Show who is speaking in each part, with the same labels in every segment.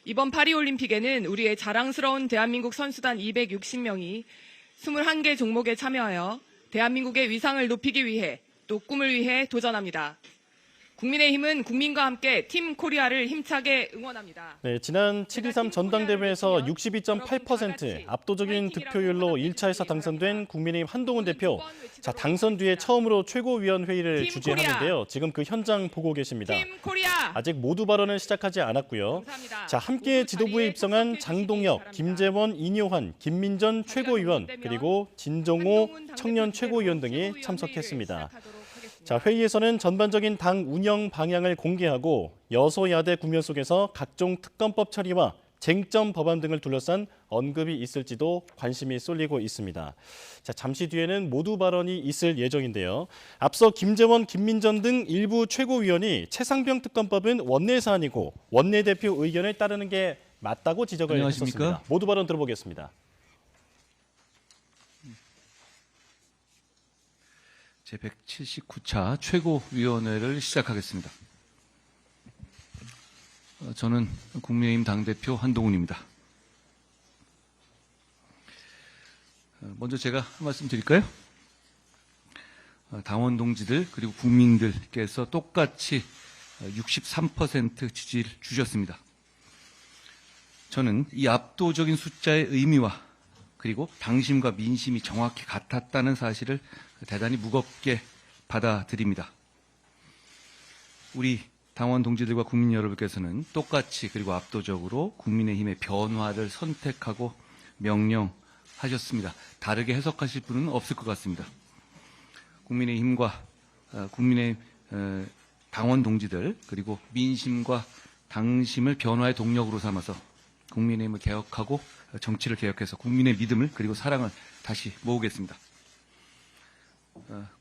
Speaker 1: 이번 파리올림픽에는 우리의 자랑스러운 대한민국 선수단 260명이 21개 종목에 참여하여 대한민국의 위상을 높이기 위해 또 꿈을 위해 도전합니다. 국민의힘은 국민과 함께 팀 코리아를 힘차게 응원합니다.
Speaker 2: 네, 지난 7.13 전당대회에서 62.8% 압도적인 득표율로 1차에서 당선된 국민의힘 한동훈 대표. 자, 당선 뒤에 처음으로 최고위원회의를 주재하는데요. 지금 그 현장 보고 계십니다.
Speaker 1: 팀 코리아!
Speaker 2: 아직 모두 발언을 시작하지 않았고요.
Speaker 1: 감사합니다.
Speaker 2: 자, 함께 지도부에 입성한 장동혁,
Speaker 1: 바랍니다.
Speaker 2: 김재원, 인효환, 김민전 최고위원, 그리고 진정호 청년 최고위원 등이 참석했습니다. 자, 회의에서는 전반적인 당 운영 방향을 공개하고 여소야대 국면 속에서 각종 특검법 처리와 쟁점 법안 등을 둘러싼 언급이 있을지도 관심이 쏠리고 있습니다. 자, 잠시 뒤에는 모두 발언이 있을 예정인데요. 앞서 김재원, 김민전 등 일부 최고위원이 최상병 특검법은 원내 사안이고 원내대표 의견을 따르는 게 맞다고 지적을 했었습니다. 모두 발언 들어보겠습니다.
Speaker 3: 제179차 최고위원회를 시작하겠습니다. 저는 국민의힘 당대표 한동훈입니다. 먼저 제가 한 말씀 드릴까요? 당원 동지들 그리고 국민들께서 똑같이 63% 지지를 주셨습니다. 저는 이 압도적인 숫자의 의미와 그리고 당심과 민심이 정확히 같았다는 사실을 대단히 무겁게 받아들입니다. 우리 당원 동지들과 국민 여러분께서는 똑같이 그리고 압도적으로 국민의힘의 변화를 선택하고 명령하셨습니다. 다르게 해석하실 분은 없을 것 같습니다. 국민의힘과 국민의 당원 동지들 그리고 민심과 당심을 변화의 동력으로 삼아서 국민의힘을 개혁하고 정치를 개혁해서 국민의 믿음을 그리고 사랑을 다시 모으겠습니다.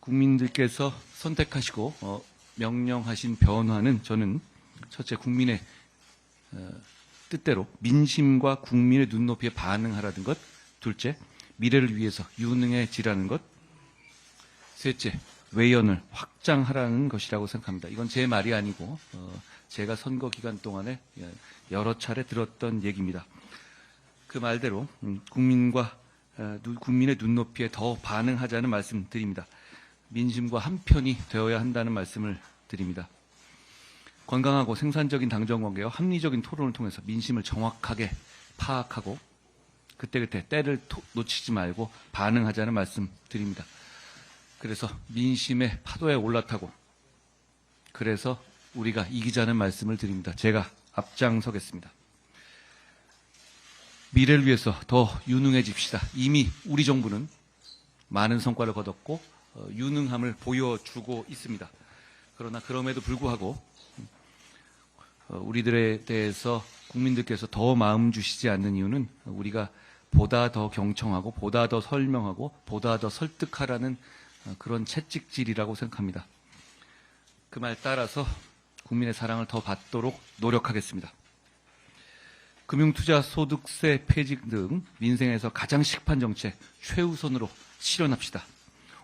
Speaker 3: 국민들께서 선택하시고 명령하신 변화는 저는 첫째 국민의 뜻대로 민심과 국민의 눈높이에 반응하라는 것, 둘째 미래를 위해서 유능해지라는 것, 셋째 외연을 확장하라는 것이라고 생각합니다. 이건 제 말이 아니고 제가 선거 기간 동안에 여러 차례 들었던 얘기입니다. 그 말대로 국민의 눈높이에 더 반응하자는 말씀 드립니다. 민심과 한편이 되어야 한다는 말씀을 드립니다. 건강하고 생산적인 당정관계와 합리적인 토론을 통해서 민심을 정확하게 파악하고 그때그때 때를 놓치지 말고 반응하자는 말씀 드립니다. 그래서 민심의 파도에 올라타고 그래서 우리가 이기자는 말씀을 드립니다. 제가 앞장서겠습니다. 미래를 위해서 더 유능해집시다. 이미 우리 정부는 많은 성과를 거뒀고 유능함을 보여주고 있습니다. 그러나 그럼에도 불구하고 우리들에 대해서 국민들께서 더 마음 주시지 않는 이유는 우리가 보다 더 경청하고 보다 더 설명하고 보다 더 설득하라는 그런 채찍질이라고 생각합니다. 그 말 따라서 국민의 사랑을 더 받도록 노력하겠습니다. 금융투자소득세 폐지 등 민생에서 가장 시급한 정책 최우선으로 실현합시다.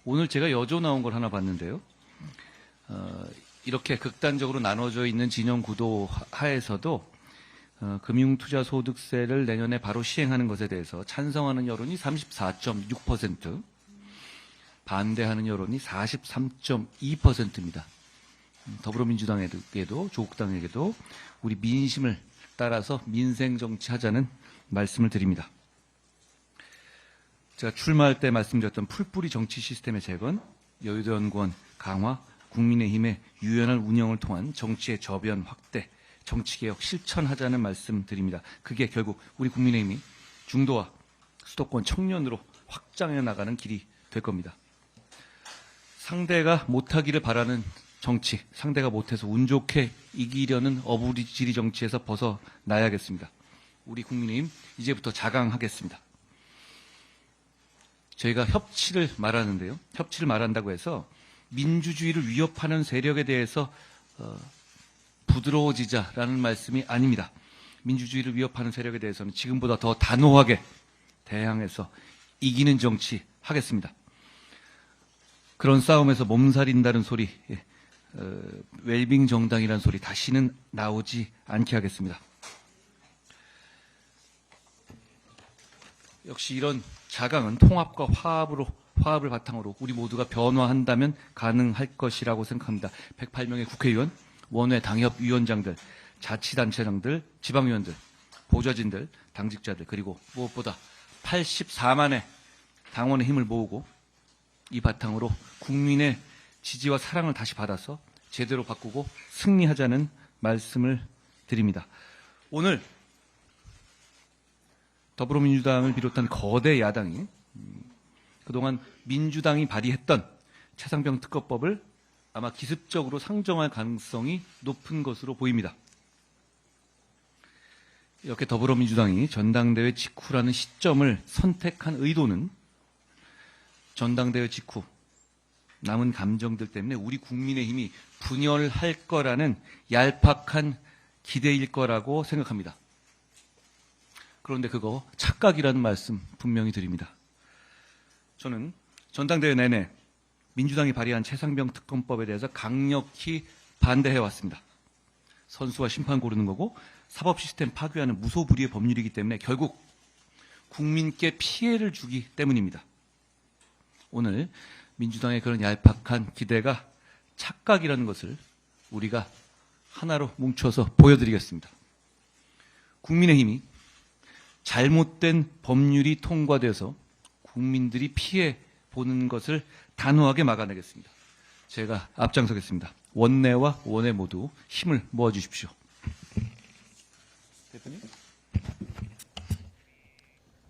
Speaker 3: 오늘 제가 여조 나온 걸 하나 봤는데요. 이렇게 극단적으로 나눠져 있는 진영 구도 하에서도 금융투자소득세를 내년에 바로 시행하는 것에 대해서 찬성하는 여론이 34.6%, 반대하는 여론이 43.2%입니다. 더불어민주당에게도 조국당에게도 우리 민심을 따라서 민생 정치하자는 말씀을 드립니다. 제가 출마할 때 말씀드렸던 풀뿌리 정치 시스템의 재건, 여의도 연구원 강화, 국민의힘의 유연한 운영을 통한 정치의 저변 확대, 정치개혁 실천하자는 말씀 드립니다. 그게 결국 우리 국민의힘이 중도와 수도권 청년으로 확장해 나가는 길이 될 겁니다. 상대가 못하기를 바라는 정치, 상대가 못해서 운 좋게 이기려는 어부지리 정치에서 벗어나야겠습니다. 우리 국민의힘 이제부터 자강하겠습니다. 저희가 협치를 말하는데요. 협치를 말한다고 해서 민주주의를 위협하는 세력에 대해서 부드러워지자라는 말씀이 아닙니다. 민주주의를 위협하는 세력에 대해서는 지금보다 더 단호하게 대항해서 이기는 정치 하겠습니다. 그런 싸움에서 몸살인다는 소리, 웰빙 정당이라는 소리 다시는 나오지 않게 하겠습니다. 역시 이런 자강은 통합과 화합을 바탕으로 우리 모두가 변화한다면 가능할 것이라고 생각합니다. 108명의 국회의원, 원외 당협위원장들, 자치단체장들, 지방위원들, 보좌진들, 당직자들, 그리고 무엇보다 84만의 당원의 힘을 모으고 이 바탕으로 국민의 지지와 사랑을 다시 받아서 제대로 바꾸고 승리하자는 말씀을 드립니다. 오늘 더불어민주당을 비롯한 거대 야당이 그동안 민주당이 발의했던 최상병 특검법을 아마 기습적으로 상정할 가능성이 높은 것으로 보입니다. 이렇게 더불어민주당이 전당대회 직후라는 시점을 선택한 의도는 전당대회 직후 남은 감정들 때문에 우리 국민의힘이 분열할 거라는 얄팍한 기대일 거라고 생각합니다. 그런데 그거 착각이라는 말씀 분명히 드립니다. 저는 전당대회 내내 민주당이 발의한 최상병 특검법에 대해서 강력히 반대해왔습니다. 선수와 심판 고르는 거고 사법 시스템 파괴하는 무소불위의 법률이기 때문에 결국 국민께 피해를 주기 때문입니다. 오늘 민주당의 그런 얄팍한 기대가 착각이라는 것을 우리가 하나로 뭉쳐서 보여드리겠습니다. 국민의힘이 잘못된 법률이 통과돼서 국민들이 피해 보는 것을 단호하게 막아내겠습니다. 제가 앞장서겠습니다. 원내와 원외 모두 힘을 모아주십시오.